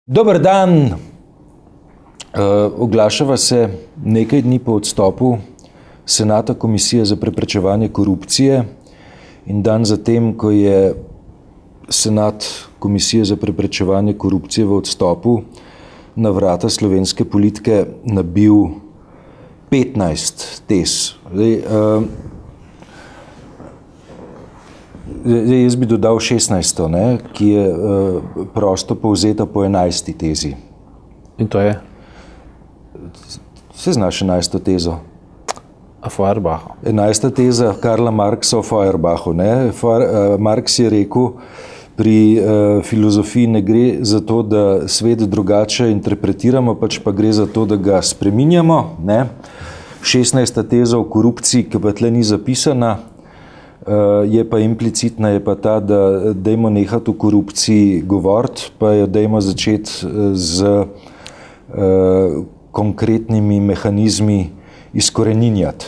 Dober dan! Oglašava se nekaj dni po odstopu Senata Komisije za preprečevanje korupcije in dan zatem, ko je Senat Komisije za preprečevanje korupcije v odstopu na vrata slovenske politike nabil 15 tez. Jaz bi dodal 16, ki je prosto povzeta po 11. tezi. In to je? Se znaš 11. tezo? O Feuerbachu. 11. teza Karla Marxa o Feuerbachu. Marx je rekel, pri filozofiji ne gre za to, da svet drugače interpretiramo, pač pa gre za to, da ga spreminjamo. 16. teza o korupciji, ki pa tle ni zapisana, je pa implicitna, je pa ta, da dajmo nehati o korupciji govoriti, pa jo dajmo začeti z konkretnimi mehanizmi izkoreninjati.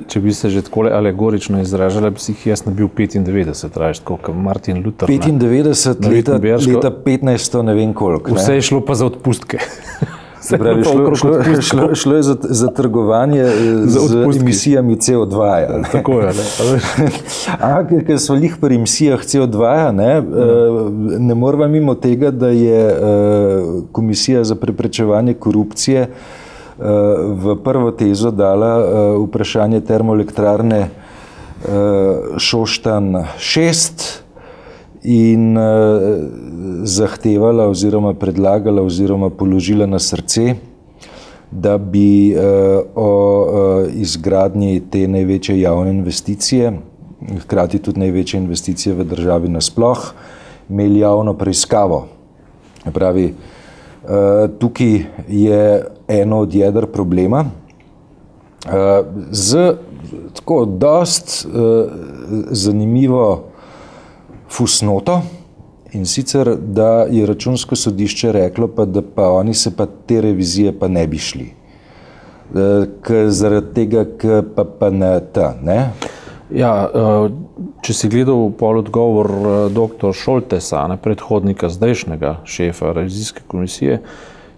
Če bi se že takole alegorično izražala, bi si jih jaz nabil 95, raje tako kot Martin Luther. 95, leta 15, ne vem koliko. Vse je šlo pa za odpustke. Se pravi, šlo je za trgovanje z emisijami CO2. Tako je. Ker so lih pri emisijah CO2, ne moramo mimo tega, da je Komisija za preprečevanje korupcije v prvo tezo dala vprašanje termoelektrarne Šoštanj 6 in zahtevala oziroma predlagala oziroma položila na srce, da bi o izgradnji te največje javne investicije, hkrati tudi največje investicije v državi nasploh, imeli javno preiskavo. Pravi, tukaj je eno od jeder problema z tako dost zanimivo fusnoto, in sicer, da je Računsko sodišče reklo, da pa oni se pa te revizije pa ne bi šli. Zaradi tega, pa ne ta, ne? Ja, če si gledal pol odgovor dr. Šoltesa, predhodnika zdajšnjega šefa revizijske komisije,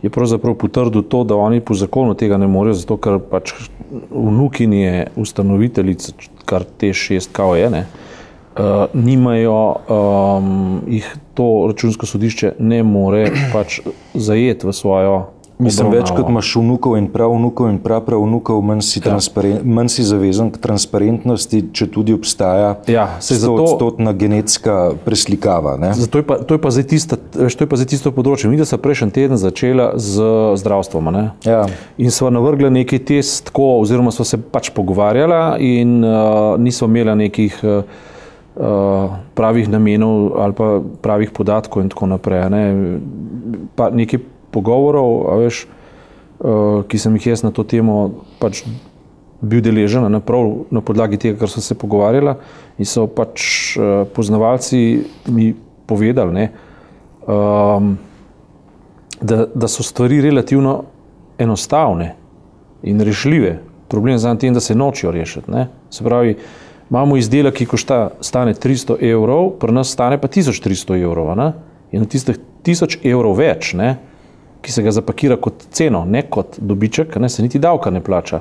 je pravzaprav potrdil to, da oni po zakonu tega ne morejo, zato ker pač vnukinje ustanoviteljice, kar te 6 kao je, nimajo, jih to Računsko sodišče ne more pač zajeti v svojo obravnavo. Mislim, več kot imaš vnukov in pravnukov, manj si zavezan k transparentnosti, če tudi obstaja 100% genetska preslikava. To je pa zdaj tisto področje. Mi, da so prejšnji teden začela z zdravstvom. In sva navrgla nekaj test, oziroma sva se pač pogovarjala in nisva imela nekih pravih namenov ali pa pravih podatkov in tako naprej. Pa nekaj pogovorov, ki sem jih jaz na to temo pač bil deležen, prav na podlagi tega, kar so se pogovarjala, in so pač poznavalci mi povedali, da so stvari relativno enostavne in rešljive. Problem je tem, da se nočijo rešiti. Se pravi, imamo izdelek, ki stane 300 evrov, pri nas stane pa 1300 evrov. In od tistih 1000 evrov več, ki se ga zapakira kot ceno, ne kot dobiček, se niti davka ne plača.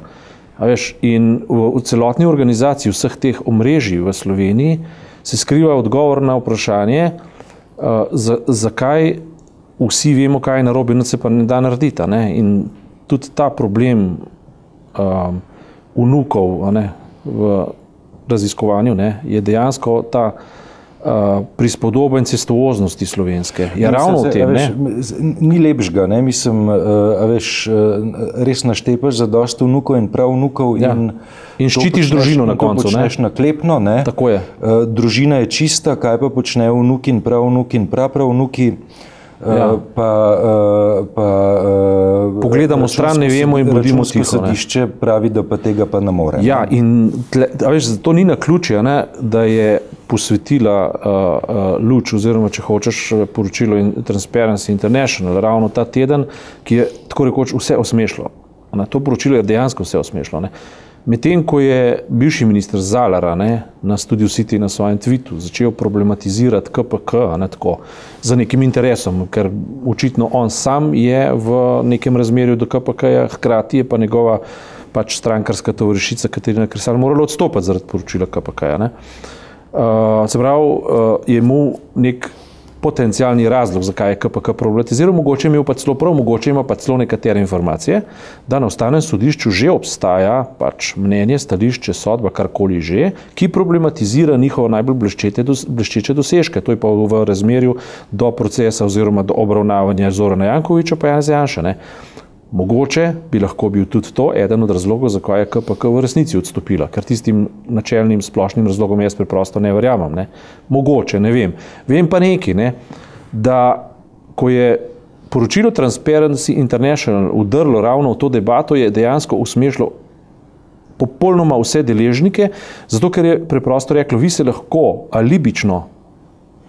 In v celotni organizaciji vseh teh omrežij v Sloveniji se skriva odgovor na vprašanje, zakaj vsi vemo, kaj je narobe, nič se pa ne da narediti. In tudi ta problem vnukov v raziskovanju je dejansko ta prispodoba incestuoznosti slovenske. Je ravno v tem, Ni lepšega, mislim, res naštepaš za dosti vnukov in pravnukov in ščitiš družino na koncu. To počneš naklepno, Tako je. Družina je čista, kaj pa počnejo vnuki in pravnuki in prapravnuki, pogledamo stran, ne vemo in bodimo tiho. Računsko sodišče pravi, da pa tega pa ne more. Ja, in to ni naključje, da je posvetila luč, oziroma če hočeš poročilo Transparency International, ravno ta teden, ki je tako rekoč vse osmešlo. To poročilo je dejansko vse osmešlo. Medtem ko je bivši minister Zalar na Studiu City na svojem tweetu začel problematizirati KPK tako, za nekim interesom, ker očitno on sam je v nekem razmerju do KPK-ja, hkrati je pa njegova strankarska tovarišica Katarina Kresal morala odstopiti zaradi poročila KPK-ja. Se pravi, je mu nek potencialni razlog, zakaj je KPK problematiziral, mogoče imel pa celo prav, mogoče ima pa celo nekatere informacije, da na Ustavnem sodišču že obstaja mnenje, stališče, sodba, karkoli že, ki problematizira njihovo najbolj bleščeče dosežke. To je pa v razmerju do procesa oziroma do obravnavanja Zorana Jankovića pa Janeza Janše. Mogoče bi lahko bil tudi to eden od razlogov, zakaj je KPK v resnici odstopila, ker tistim načelnim splošnim razlogom jaz preprosto ne verjamem. Mogoče, ne vem. Vem pa nekaj, da ko je poročilo Transparency International udrlo ravno v to debato, je dejansko usmešilo popolnoma vse deležnike, zato ker je preprosto reklo, vi se lahko alibično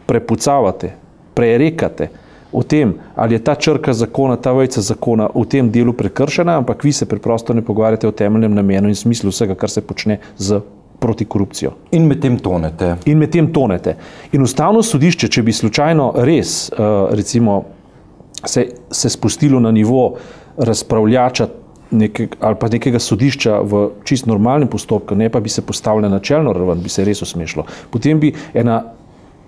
prepucavate, prerekate o tem, ali je ta črka zakona, ta vejica zakona v tem delu prekršena, ampak vi se preprosto ne pogovarjate o temeljnem namenu in smislu vsega, kar se počne z protikorupcijo. In med tem tonete. In Ustavno sodišče, če bi slučajno res, recimo, se spustilo na nivo razpravljača ali pa nekega sodišča v čist normalnem postopku, ne pa bi se postavila na čelno raven, bi se res usmešilo. Potem bi ena,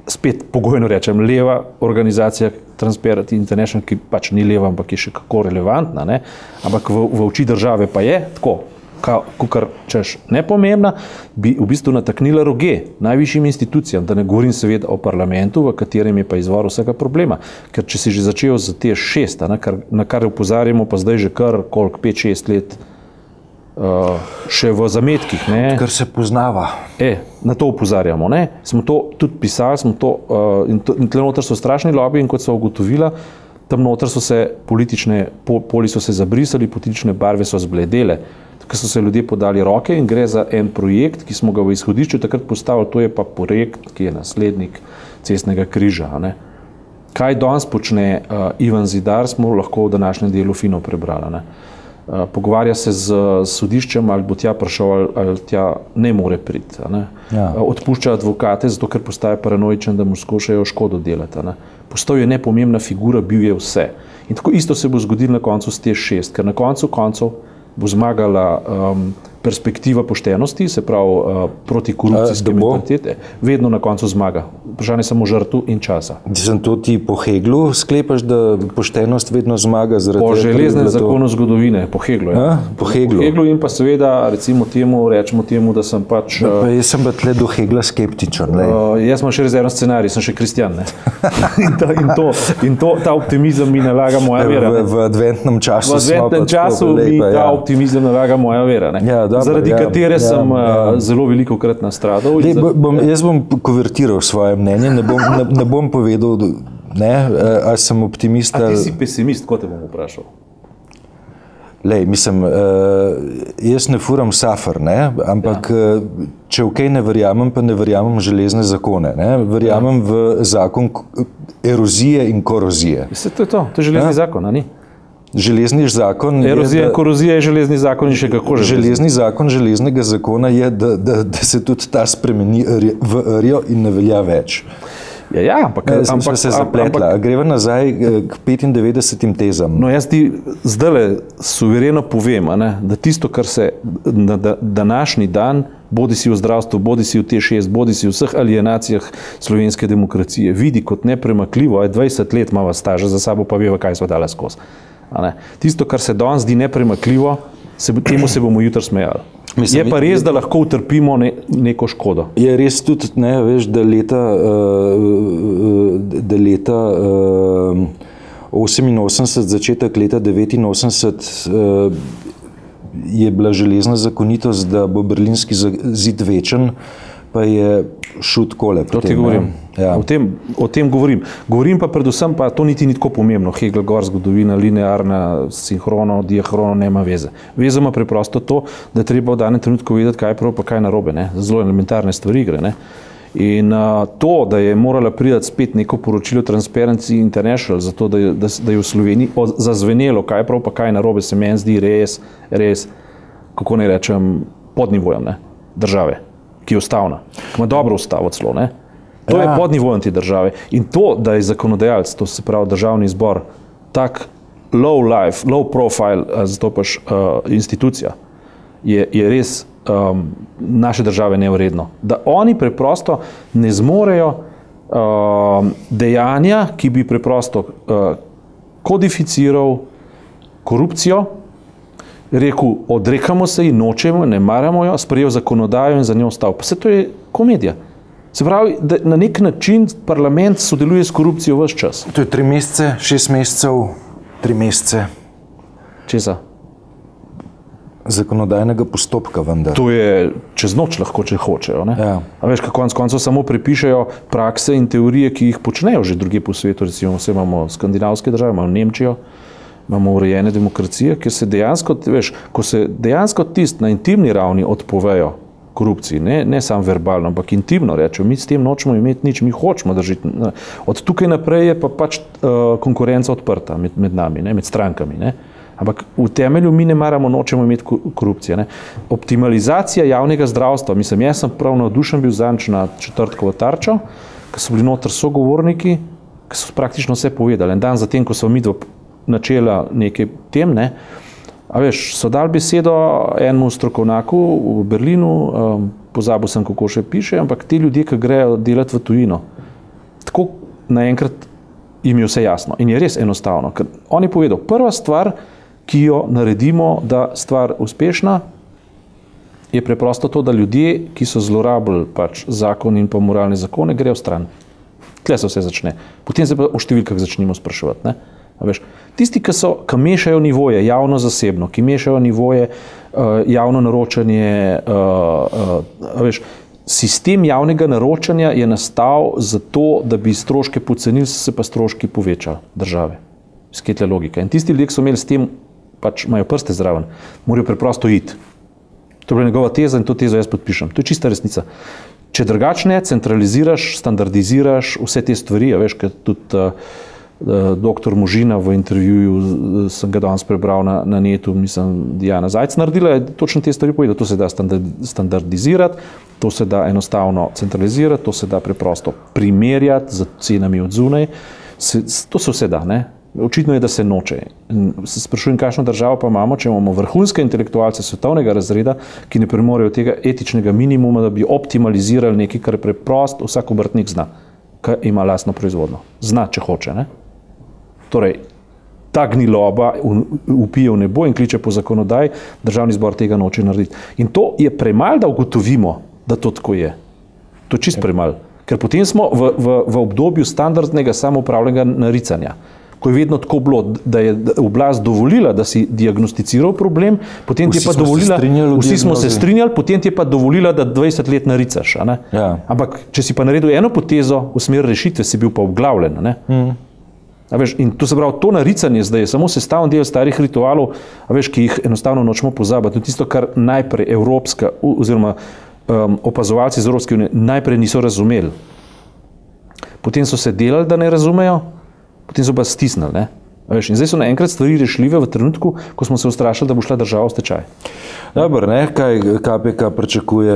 spet pogojno rečem, leva organizacija Transparency International, ki ni leva, ampak je še kako relevantna, ampak v oči države pa je tako, kakor češ nepomembna, bi v bistvu nataknila roge najvišjim institucijam, da ne govorim seveda o parlamentu, v katerem je pa izvor vsega problema. Ker če si že začel z TEŠ6, na kar opozarjamo pa zdaj že kar 5-6 let še v zametkih. Kar se poznava. Na to opozarjamo. Smo to tudi pisali, in tle noter so strašni lobiji in kot so ugotovila, tam noter so se politične poli so se zabrisali, politične barve so zbledele. Ker so se ljudje podali roke in gre za en projekt, ki smo ga v izhodišču takrat postavili, to je pa projekt, ki je naslednik cestnega križa. Kaj danes počne Ivan Zidar, smo lahko v današnjem delu fino prebrali. Pogovarja se z sodiščem, ali bo tja prišel, ali tja ne more priti. Odpušča advokate, zato ker postaje paranoičen, da mu skušajo škodo delati. Postal je nepomembna figura, bil je vse. In tako isto se bo zgodilo na koncu s TEŠ6, ker na koncu bo zmagala perspektiva poštenosti, se pravi protikorupcijske mentalitete, vedno na koncu zmaga. Vprašanje samo žrtvu in časa. To ti po Heglu sklepaš, da poštenost vedno zmaga? Po železnem zakonu zgodovine, po Heglu. Po Heglu in pa seveda rečemo temu, da sem pač... Jaz sem pa tle do Hegla skeptičen. Jaz imam še rezervni scenarij, sem še kristjan. In ta optimizem mi nalaga moja vera. V adventnem času mi ta optimizem nalaga moja vera. Zaradi katere sem zelo veliko krat nastradal. Jaz bom konvertiral svoje mnenje, ne bom povedal, ali sem optimist. A ti si pesimist, ko te bom vprašal? Mislim, jaz ne furam safar, ampak če v kaj ne verjamem, pa ne verjamem v železne zakone. Verjamem v zakon erozije in korozije. To je to je železni zakon, a ni? Železni zakon... Erozija in korozija je železni zakon in še kako železni zakon železnega zakona je, da se tudi ta spremeni v rjo in ne velja več. Ampak se zapletla. Greva nazaj k 95 tezam. No, jaz ti zdajle suvereno povem, da tisto, kar se na današnji dan, bodi si v zdravstvu, bodi si v TEŠ6, bodi si v vseh alienacijah slovenske demokracije, vidi kot nepremakljivo, 20 let imava staža za sabo, pa veva, kaj sva dala skozi. Tisto, kar se danes zdi nepremakljivo, temu se bomo jutri smejali. Je pa res, da lahko utrpimo neko škodo. Je res tudi, veš, da leta 88, začetek leta 89 je bila železna zakonitost, da bo berlinski zid večen, pa je šel takole. To ti govorim. O tem govorim. Govorim pa predvsem, pa to niti ni tako pomembno. Hegel, gor, zgodovina, linearna, sinhrono, diahrono, nema veze. Veze ima preprosto to, da treba v danem trenutku vedeti, kaj je prav, pa kaj je narobe. Zelo elementarne stvari gre. In to, da je morala priti spet neko poročilo Transparency International, zato da je v Sloveniji zazvenelo, kaj je prav, pa kaj je narobe, se meni zdi res, kako ne rečem, pod nivojem, ne, države, ki je ustavna, ki ima dobro ustavo celo, ne. To je pod nivojem te države. In to, da je zakonodajalec, to se pravi državni zbor, tak low life, low profile, zato pač institucija, je res naše države nevredno. Da oni preprosto ne zmorejo dejanja, ki bi preprosto kodificiral korupcijo, rekel, odrekamo se in nočemo, ne maramo jo, sprejel zakonodajo in za njo stal. Pa se to je komedija. Se pravi, da na nek način parlament sodeluje s korupcijo ves čas. To je 3 mesece, 6 mesecev, 3 mesece. Česa? Zakonodajnega postopka vendar. To je čez noč lahko, če hočejo. Ne? Ja. A veš, kako konec koncev samo prepišejo prakse in teorije, ki jih počnejo že drugje po svetu. Recimo, vse imamo skandinavske države, imamo Nemčijo, imamo urejene demokracije, kjer se dejansko, veš, ko se dejansko tist na intimni ravni odpovejo korupciji, ne samo verbalno, ampak intimno rečejo, mi s tem nočemo imeti nič, mi hočemo držiti. Od tukaj naprej je pa pač konkurenca odprta med nami, ne, med strankami. Ne. Ampak v temelju mi ne maramo, nočemo imeti korupcije. Ne. Optimalizacija javnega zdravstva, mislim, jaz sem prav navdušen bil zadnjič na četrtkovo Tarčo, ko so bili noter sogovorniki, ki so praktično vse povedali. En dan zatem, ko so midva načela nekaj tem, ne, a veš, so dali besedo enemu strokovnjaku v Berlinu, pozabil sem, kako še piše, ampak ti ljudje, ki grejo delati v tujino, tako naenkrat jim je vse jasno. In je res enostavno, ker on je povedal, prva stvar, ki jo naredimo, da stvar uspešna, je preprosto to, da ljudje, ki so zlorabili pač zakon in pa moralne zakone, grejo stran. Tle se vse začne. Potem se pa o številkah začnemo spraševati. Ne? A veš, tisti, ki mešajo nivoje javno-zasebno, ki mešajo nivoje javno naročanje, veš, sistem javnega naročanja je nastal zato, da bi stroške pocenili, se pa stroški povečali države. Sketla logika. In tisti ljudje, ki so imeli s tem, pač imajo prste zraven, morajo preprosto iti. To je bila njegova teza in to tezo jaz podpišem. To je čista resnica. Če drugačne centraliziraš, standardiziraš vse te stvari, a veš, ker tudi doktor Možina v intervjuju, sem ga danes prebral na netu, mislim, Diana Zajc naredila, je točno te stvari povedala. To se da standardizirati, to se da enostavno centralizirati, to se da preprosto primerjati z cenami od zunaj. To se vse da, ne? Očitno je, da se noče. Se sprašujem, kakšno državo pa imamo, če imamo vrhunske intelektualce svetovnega razreda, ki ne premorejo tega etičnega minimuma, da bi optimalizirali nekaj, kar je preprost, vsak obrtnik zna, ki ima lastno proizvodno. Zna, če hoče, ne? Torej, ta gniloba vpije v nebo in kliče po zakonodaji, državni zbor tega noče narediti. In to je premalo, da ugotovimo, da to tako je. To je čist premalo. Ker potem smo v obdobju standardnega samoupravljenega naricanja, ko je vedno tako bilo, da je oblast dovolila, da si diagnosticiral problem, potem ti je pa dovolila, vsi smo se strinjali, potem ti je pa dovolila, da 20 let naricaš. A ne? Ja. Ampak, če si pa naredil eno potezo v smer rešitve, si bil pa obglavljen. A ne? A veš, in to se pravi, to naricanje zdaj je samo sestavni del starih ritualov, a veš, ki jih enostavno nočemo pozabiti. To je tisto, kar najprej evropska, oziroma opazovalci iz Evropske unije najprej niso razumeli. Potem so se delali, da ne razumejo, potem so pa stisnili. Ne? Veš, in zdaj so naenkrat stvari rešljive v trenutku, ko smo se ustrašili, da bo šla država v stečaj. Dobro, ne? Kaj KPK pričakuje?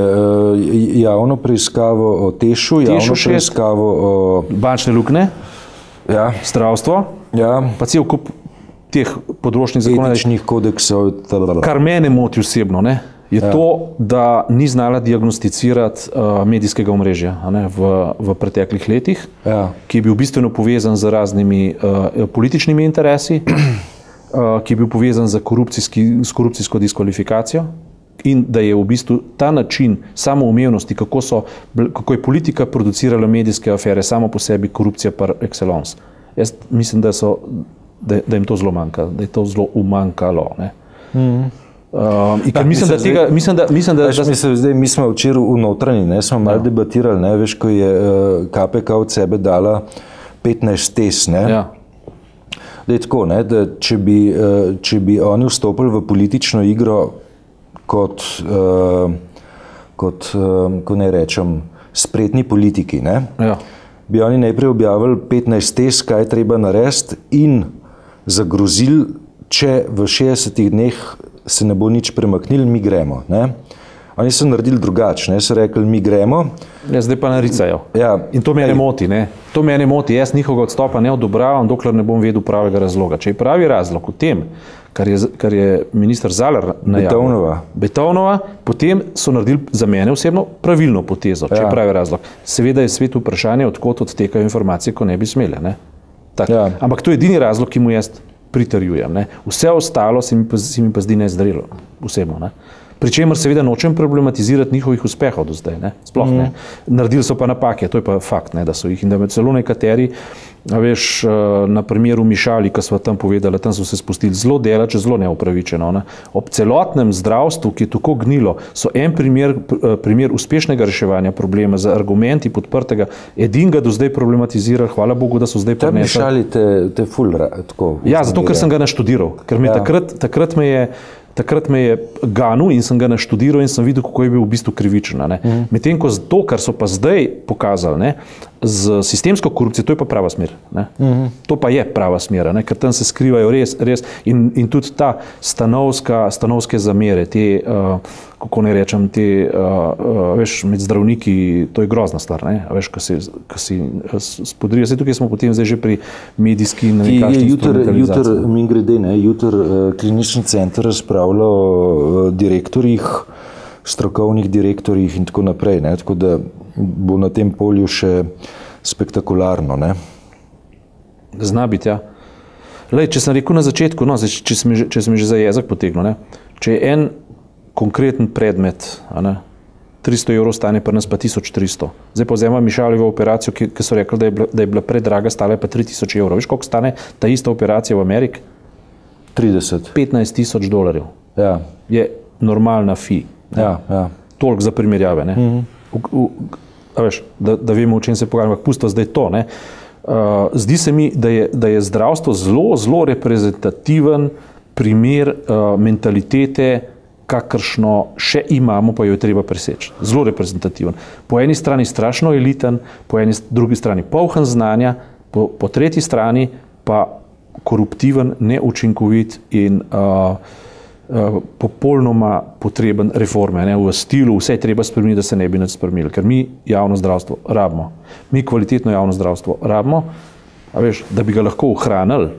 Javno preiskavo o Tešu, javno preiskavo o bančne luknje, ja. Zdravstvo, ja. Pa cel kup teh področnih zakonov. Etičnih kodeksov. Kar mene moti osebno, ne? Je ja. To, da ni znala diagnosticirati medijskega omrežja, a ne, v preteklih letih, ja. Ki je bil bistveno povezan z raznimi političnimi interesi, ki je bil povezan s korupcijsko diskvalifikacijo in da je v bistvu ta način samoumevnosti, kako je politika producirala medijske afere, samo po sebi korupcija par excellence. Jaz mislim, da jim to zelo manjka, da je to zelo umanjkalo. Ne. Mi smo včeraj v notranji, ne, smo malo debatirali, ne, veš, ko je KPK od sebe dala 15 tez, ne. Ja. Da je tako, ne, da če bi oni vstopili v politično igro kot ko ne rečem, spretni politiki, ne, ja. Bi oni najprej objavili 15 tez, kaj treba narediti in zagrozili, če v 60 dneh se ne bo nič premaknili, mi gremo. Ne? Oni so naredili drugače, so rekli, mi gremo. Ja, zdaj pa naricajo. Ja. In to mene moti, ne? To mene moti. Jaz njihovega odstopa ne odobravam, dokler ne bom vedel pravega razloga. Če je pravi razlog v tem, kar je minister Zalar najavil, Betovnova, potem so naredili za mene osebno pravilno potezo, če je pravi razlog. Seveda je svet vprašanje, odkot odtekajo informacije, ko ne bi smele. Ne? Ampak to je edini razlog, ki mu jaz pritrjujem. Ne? Vse ostalo se mi pa zdi nezdravo osebno. Ne? Pričemer seveda nočem problematizirati njihovih uspehov do zdaj, ne? Sploh ne. Naredili so pa napake, to je pa fakt, ne, da so jih in da med celo nekateri, veš, na primeru Mišali, ko smo tam povedali, tam so se spustili zelo delače, zelo neupravičeno. Ne? Ob celotnem zdravstvu, ki je tako gnilo, so en primer uspešnega reševanja problema z argumenti podprtega, edinega do zdaj problematizirali, hvala Bogu, da so zdaj prinesli. Mišali te ful tako. Ja, zato, ker sem ga naštudiral, ker me takrat me je ganil in sem ga naštudiral in sem videl, kako je bil v bistvu krivičen. Medtem ko to, kar so pa zdaj pokazali, ne, z sistemsko korupcijo, to je pa prava smer. Ne. To pa je prava smer, ne, ker tam se skrivajo res in tudi ta stanovske zamere, te, kako ne rečem, te, veš, med zdravniki, to je grozna stvar, ne, veš, ko si spodrijo. Zdaj tukaj smo potem zdaj že pri medijski in Jutr, mingrede, ne, klinični center razpravlja o direktorjih, strokovnih direktorjih in tako naprej, ne, tako da bo na tem polju še spektakularno, ne. Zna biti, ja. Lej, če sem rekel na začetku, no, če sem že za jezik potegnil, ne, če je en konkreten predmet, 300 evrov stane, pri nas pa 1300. Zdaj pa vzema Mišaljevo operacijo, ki so rekli, da je bila predraga, stala pa 3000 evrov. Veš, koliko stane ta ista operacija v Ameriki? 30. $15,000. Ja. Je normalna fi. Ja. Toliko za primerjave. Ne? Veš, da vemo, o čem se pogovarjamo, pusto zdaj to. Ne? Zdi se mi, da je zdravstvo zelo reprezentativen primer mentalitete, kakršno še imamo, pa jo je treba preseči. Zelo reprezentativen. Po eni strani strašno eliten, po drugi strani poln znanja, po tretji strani pa koruptiven, neučinkovit in popolnoma potreben reforme. Ne? V stilu vse je treba spremeniti, da se ne bi nič spremenili, ker mi javno zdravstvo rabimo. Mi kvalitetno javno zdravstvo rabimo, a veš, da bi ga lahko ohranili,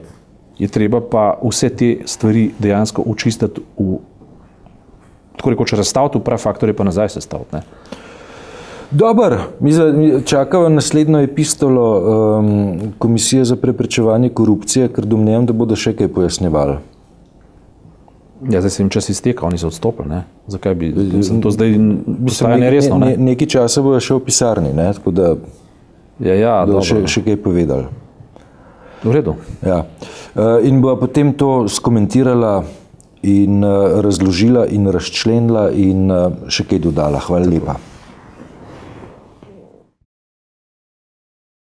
je treba pa vse te stvari dejansko očistiti tako rekoč razstaviti v prav faktore, pa nazaj sestaviti. Dobar, mi čakava naslednjo epistolo Komisije za preprečevanje korupcije, ker domnevam, da bodo še kaj pojasnjevali. Ja, zdaj se jim čas izteka, oni so odstopili, ne? Zakaj bi, to zdaj postaja neresno, ne? Nekaj časa bojo še v pisarni, ne? Tako da bodo še kaj povedali. V redu. Ja. In bo potem to skomentirala in razložila in razčlenila in še kaj dodala. Hvala lepa.